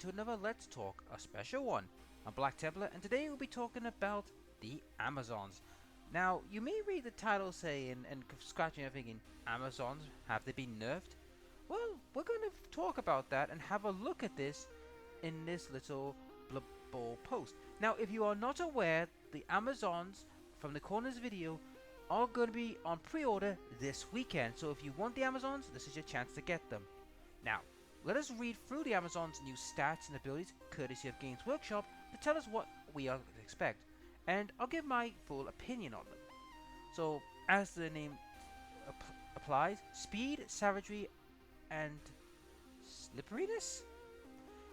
to another Let's Talk, a special one. I'm Black Templar, and today we'll be talking about the Amazons. Now, you may read the title saying and scratching your thinking, Amazons, have they been nerfed? Well, we're going to talk about that and have a look at this in this little Blood Bowl post. Now, if you are not aware, the Amazons from the Corners video are going to be on pre-order this weekend. So if you want the Amazons, this is your chance to get them. Now, let us read through the Amazons' new stats and abilities, courtesy of Games Workshop, to tell us what we are to expect, and I'll give my full opinion on them. So, as the name applies, speed, savagery, and slipperiness?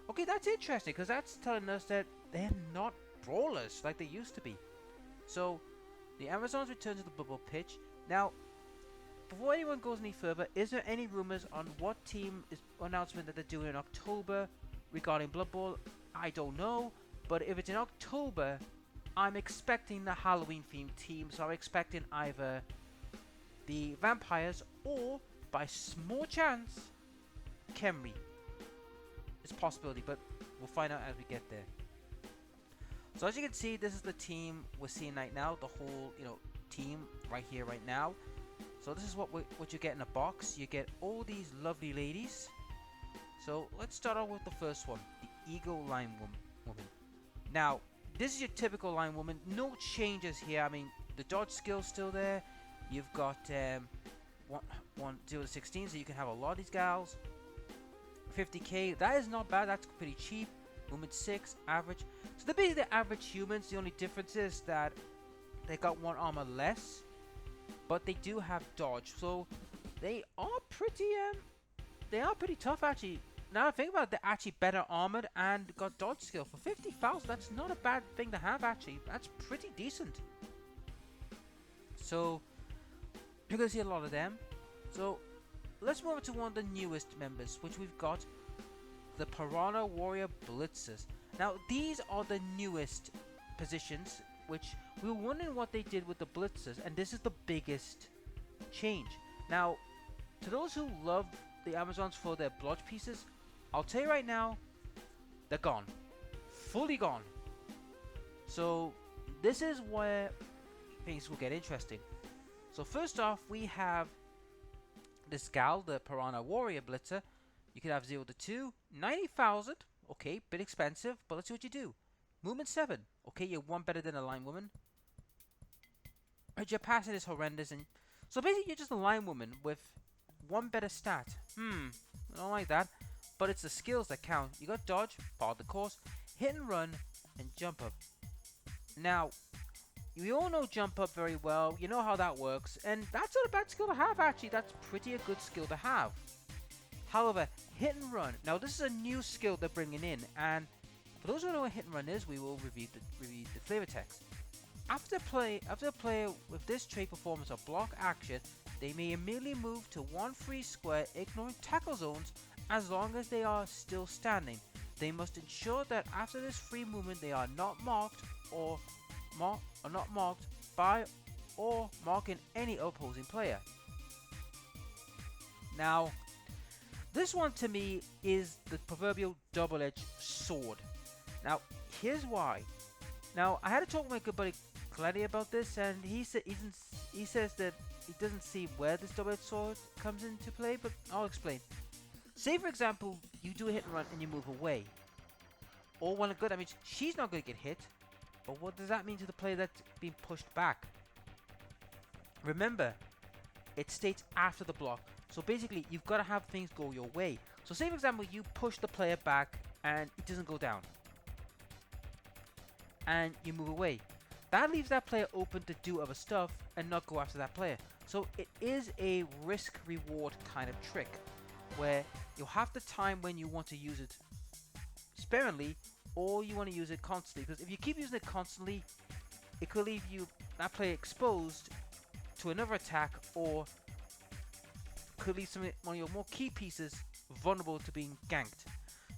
Okay, that's interesting, because that's telling us that they're not brawlers like they used to be. So, the Amazons return to the bubble pitch. Now, before anyone goes any further, is there any rumors on what team is announcement that they're doing in October regarding Blood Bowl? I don't know, but if it's in October, I'm expecting the Halloween themed team, so I'm expecting either the vampires or, by small chance, Khemri. It's a possibility, but we'll find out as we get there. So as you can see, this is the team we're seeing right now, the whole team right here, right now. So this is what you get in a box. You get all these lovely ladies. So let's start off with the first one, the Eagle Line Woman. Now, this is your typical line woman. No changes here. I mean, the dodge skill's still there. You've got 0 to 16, so you can have a lot of these gals. 50k, that is not bad. That's pretty cheap. Woman 6, average. So they're basically the average humans. The only difference is that they got 1 armor less, but they do have dodge, so they are pretty tough actually. Now I think about it, they're actually better armored and got dodge skill. For 50,000, that's not a bad thing to have actually. That's pretty decent. So you're gonna see a lot of them. So let's move on to one of the newest members, which we've got the Piranha Warrior Blitzers. Now these are the newest positions, which we were wondering what they did with the Blitzers, and this is the biggest change. Now, to those who love the Amazons for their blodge pieces, I'll tell you right now, they're gone. Fully gone. So, this is where things will get interesting. So first off, we have this gal, the Piranha Warrior Blitzer. You can have 0 to 2, 90,000, okay, bit expensive, but let's see what you do. Movement 7. Okay, you're 1 better than a line woman. But your passing is horrendous, and so basically you're just a line woman with 1 better stat. I don't like that. But it's the skills that count. You got dodge, part of the course, hit and run, and jump up. Now, we all know jump up very well. You know how that works, and that's not a bad skill to have actually. That's pretty a good skill to have. However, hit and run. Now this is a new skill they're bringing in, and for those who don't know what hit and run is, we will review the flavor text. After a player with this trait performs a block action, they may immediately move to 1 free square, ignoring tackle zones, as long as they are still standing. They must ensure that after this free movement, they are not marked by or marking any opposing player. Now, this one to me is the proverbial double-edged sword. Now, here's why. Now, I had to talk with my good buddy Gladdy about this, and he says that he doesn't see where this double-edged sword comes into play, but I'll explain. Say, for example, you do a hit and run and you move away. All well and good, that means she's not going to get hit, but what does that mean to the player that's being pushed back? Remember, it states after the block. So basically, you've got to have things go your way. So say, for example, you push the player back and it doesn't go down, and you move away. That leaves that player open to do other stuff and not go after that player. So it is a risk-reward kind of trick, where you'll have the time when you want to use it sparingly, or you want to use it constantly. Because if you keep using it constantly, it could leave that player exposed to another attack, or could leave one of your more key pieces vulnerable to being ganked.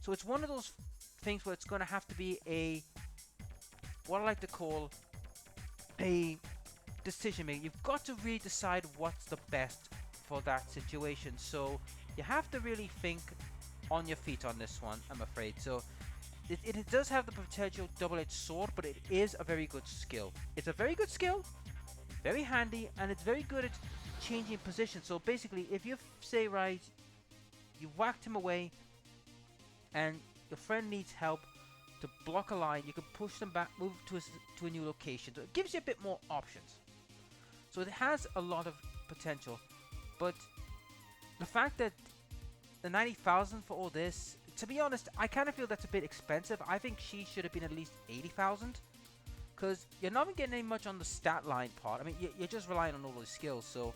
So it's one of those things where it's going to have to be what I like to call a decision making. You've got to really decide what's the best for that situation. So you have to really think on your feet on this one, I'm afraid. So it does have the potential double-edged sword, but it is a very good skill. It's a very good skill, very handy, and it's very good at changing position. So basically, if you say, right, you whacked him away and your friend needs help to block a line, you can push them back, move to a new location. So it gives you a bit more options. So it has a lot of potential, but the fact that the 90,000 for all this, to be honest, I kind of feel that's a bit expensive. I think she should have been at least 80,000, because you're not even getting any much on the stat line part. I mean, you're just relying on all those skills. So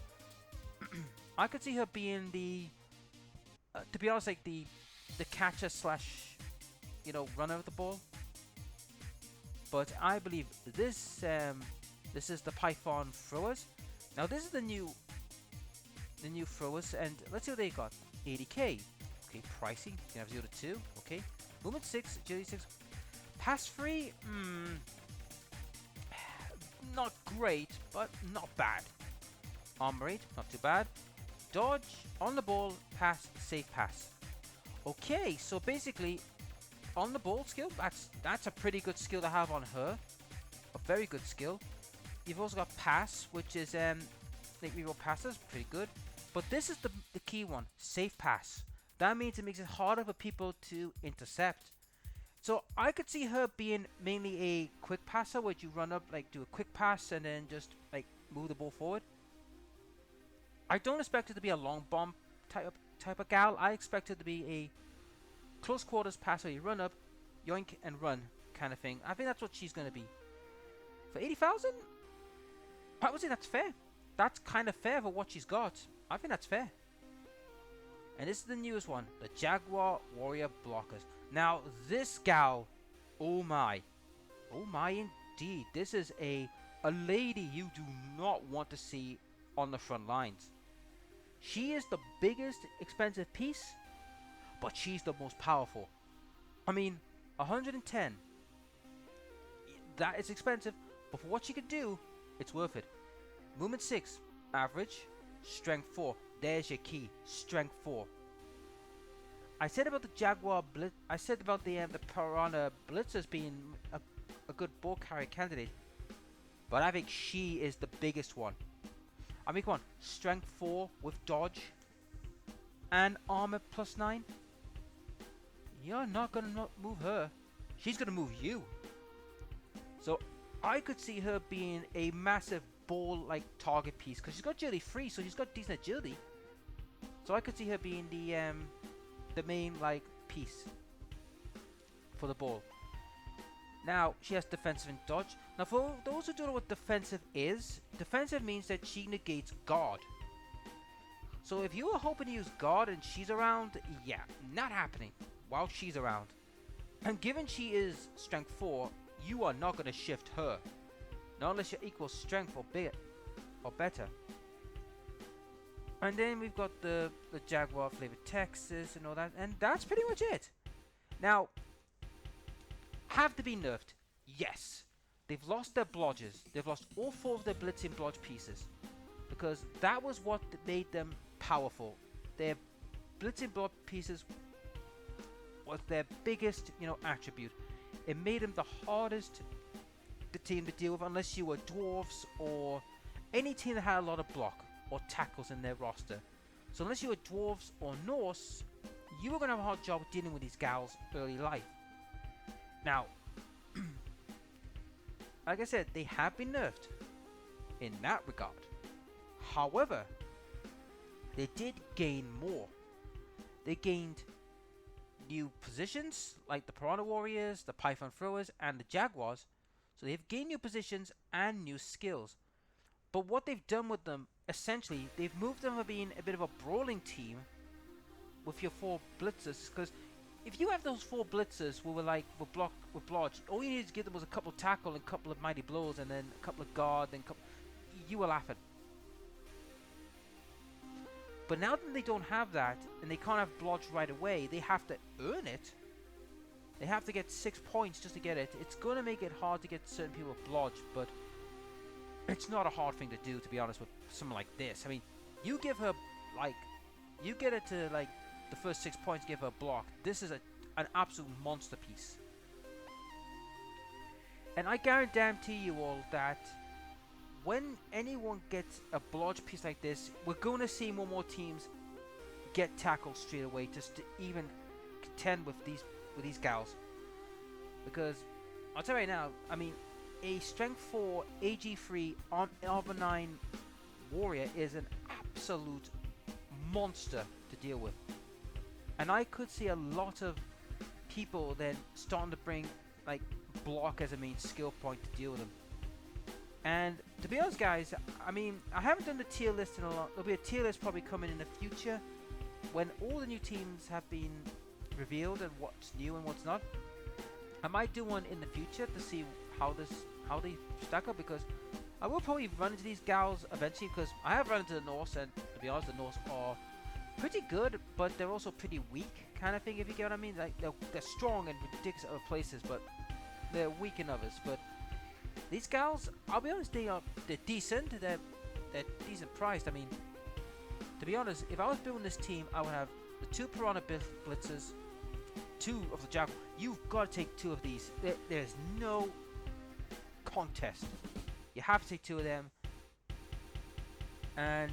I could see her being the, to be honest, like the catcher slash, runner of the ball. But I believe this this is the Python throwers. Now this is the new throwers, and let's see what they got. 80k. Okay, pricey. You can have 0 to 2. Okay. Movement 6, agility 6. Pass 3, not great, but not bad. Armor rate, not too bad. Dodge, on the ball, pass, safe pass. Okay, so basically, on the ball skill, that's a pretty good skill to have on her. A very good skill. You've also got pass, which is like reroll passes, pretty good. But this is the key one, safe pass. That means it makes it harder for people to intercept. So I could see her being mainly a quick passer, where you run up, like do a quick pass and then just like move the ball forward. I don't expect it to be a long bomb type of gal. I expect it to be a close quarters pass where you run up, yoink and run kind of thing. I think that's what she's going to be. For 80,000, I would say that's fair. That's kind of fair for what she's got. I think that's fair. And this is the newest one, the Jaguar Warrior Blockers. Now, this gal, oh my indeed. This is a lady you do not want to see on the front lines. She is the biggest expensive piece, but she's the most powerful. I mean, 110. That is expensive, but for what she could do, it's worth it. Movement 6, average. Strength 4. There's your key. Strength 4. I said about the Jaguar Blitz. I said about the Piranha Blitzers being a good ball carrier candidate, but I think she is the biggest one. I mean, come on. Strength 4 with dodge and armor +9. You're not gonna move her. She's gonna move you. So I could see her being a massive ball-like target piece, because she's got agility 3, so she's got decent agility. So I could see her being the main like piece for the ball. Now she has defensive and dodge. Now for those who don't know what defensive is, defensive means that she negates guard. So if you were hoping to use guard and she's around, yeah, not happening while she's around. And given she is strength 4, you are not going to shift her. Not unless you're equal strength or better. And then we've got the Jaguar flavored Texas and all that, and that's pretty much it. Now, have they been nerfed? Yes. They've lost their blodges. They've lost all 4 of their blitzing blodge pieces, because that was what made them powerful. Their blitzing blodge pieces was their biggest, attribute. It made them the hardest the team to deal with, unless you were dwarves or any team that had a lot of block or tackles in their roster. So unless you were dwarves or Norse, you were going to have a hard job dealing with these gals early life. Now, like I said, they have been nerfed in that regard. However, they did gain more. They gained new positions like the Piranha Warriors, the Python Throwers, and the Jaguars. So they've gained new positions and new skills. But what they've done with them, essentially, they've moved them from being a bit of a brawling team with your 4 blitzers. Because if you have those 4 blitzers who were like with blodge, all you need to give them was a couple of tackle and a couple of mighty blows, and then a couple of guard, and you were laughing. But now that they don't have that, and they can't have blodge right away, they have to earn it. They have to get 6 points just to get it. It's going to make it hard to get certain people with blodge, but it's not a hard thing to do, to be honest, with someone like this. I mean, you give her, like, you get it to, like, the first 6 points, give her a block. This is an absolute monster piece. And I guarantee you all that when anyone gets a blodge piece like this, we're going to see more teams get tackled straight away just to even contend with these gals. Because I'll tell you right now, I mean, a strength 4 AG3 on Armor 9 warrior is an absolute monster to deal with. And I could see a lot of people then starting to bring like block as a main skill point to deal with them. And to be honest guys, I mean, I haven't done the tier list in a lot. There'll be a tier list probably coming in the future when all the new teams have been revealed and what's new and what's not. I might do one in the future to see how they stack up, because I will probably run into these gals eventually, because I have run into the Norse, and to be honest, the Norse are pretty good, but they're also pretty weak, kind of thing, if you get what I mean. Like they're strong in ridiculous other places, but they're weak in others. But these gals, I'll be honest, they're decent. They're decent priced. I mean, to be honest, if I was building this team, I would have the 2 Piranha Blitzers, 2 of the Jackal. You've got to take 2 of these. There's no contest. You have to take 2 of them, and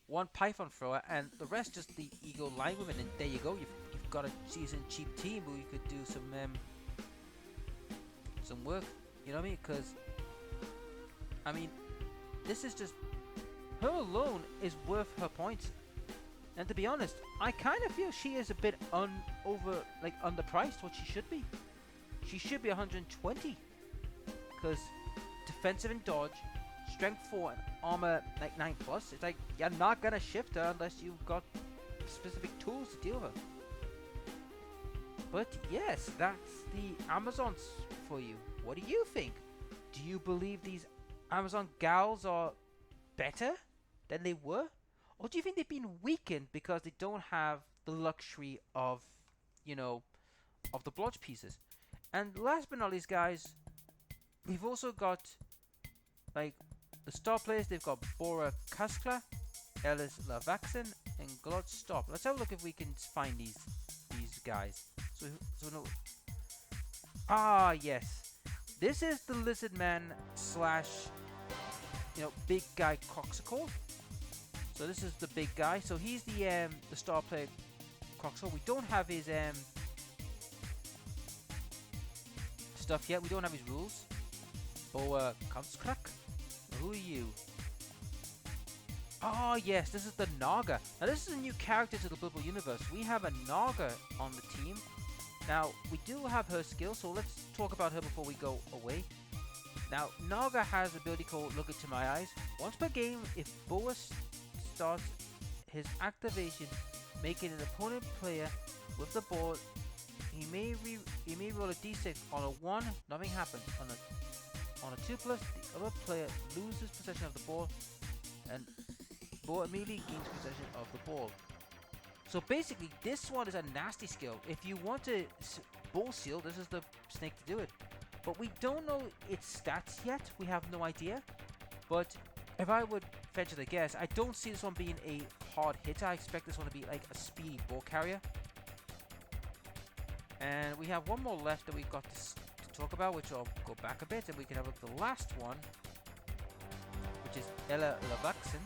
1 Python thrower, and the rest just the Eagle Linewomen. And there you go. You've got a seasoned cheap team where you could do some work. You know what I mean? Because I mean, this is just, her alone is worth her points. And to be honest, I kind of feel she is a bit underpriced what she should be. She should be 120, because defensive and dodge, strength 4 and armor like 9 plus. It's like you're not gonna shift her unless you've got specific tools to deal with her. But yes, that's the Amazons for you. What do you think? Do you believe these Amazon gals are better than they were? Or do you think they've been weakened because they don't have the luxury of, you know, of the blodge pieces? And last but not least, guys, we've also got, like, the star players. They've got Bora Kaskla, Ellis Lavaxen, and Glod Stop. Let's have a look if we can find these guys. So no. Ah, yes. This is the Lizard Man slash, you know, big guy Coxicle. So this is the big guy. So he's the star player Coxicle. We don't have his stuff yet. We don't have his rules. Boa Kamskrak. Who are you? Oh yes, this is the Naga. Now this is a new character to the Blood Bowl universe. We have a Naga on the team. Now we do have her skill, so let's talk about her before we go away. Now Naga has an ability called Look Into My Eyes. Once per game, if Boa starts his activation, making an opponent player with the ball, he may roll a d6. On a 1, nothing happens. On a 2+, the other player loses possession of the ball, and Boa immediately gains possession of the ball. So basically, this one is a nasty skill. If you want to ball seal, this is the snake to do it. But we don't know its stats yet. We have no idea. But if I would venture to guess, I don't see this one being a hard hitter. I expect this one to be like a speedy ball carrier. And we have one more left that we've got to talk about, which I'll go back a bit, and we can have a look at the last one, which is Ella Lavaxen.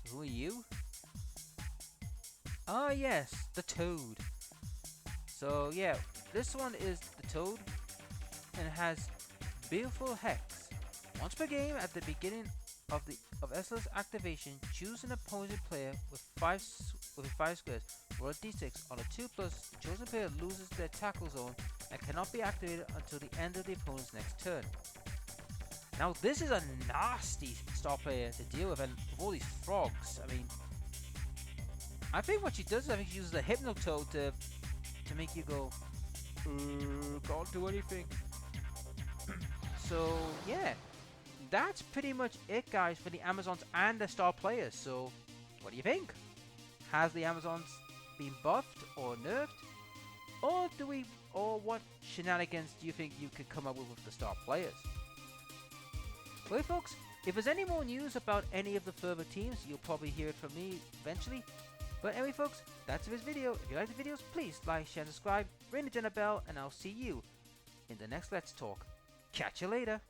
Who are you? Ah yes, the Toad. So yeah, this one is the Toad, and it has beautiful hex. Once per game, at the beginning of Esla's activation, choose an opposing player with 5 squares. Roll a d6. On a 2+, the chosen player loses their tackle zone and cannot be activated until the end of the opponent's next turn. Now this is a nasty star player to deal with, and with all these frogs, I mean, I think what she does is I think she uses the Hypnotoad to make you go, can't do anything. So yeah, that's pretty much it, guys, for the Amazons and the star players. So what do you think? Has the Amazons been buffed or nerfed? Or what shenanigans do you think you could come up with the star players? Well folks, if there's any more news about any of the further teams, you'll probably hear it from me eventually. But anyway folks, that's this video. If you like the videos, please like, share, and subscribe, ring the bell, and I'll see you in the next Let's Talk. Catch you later.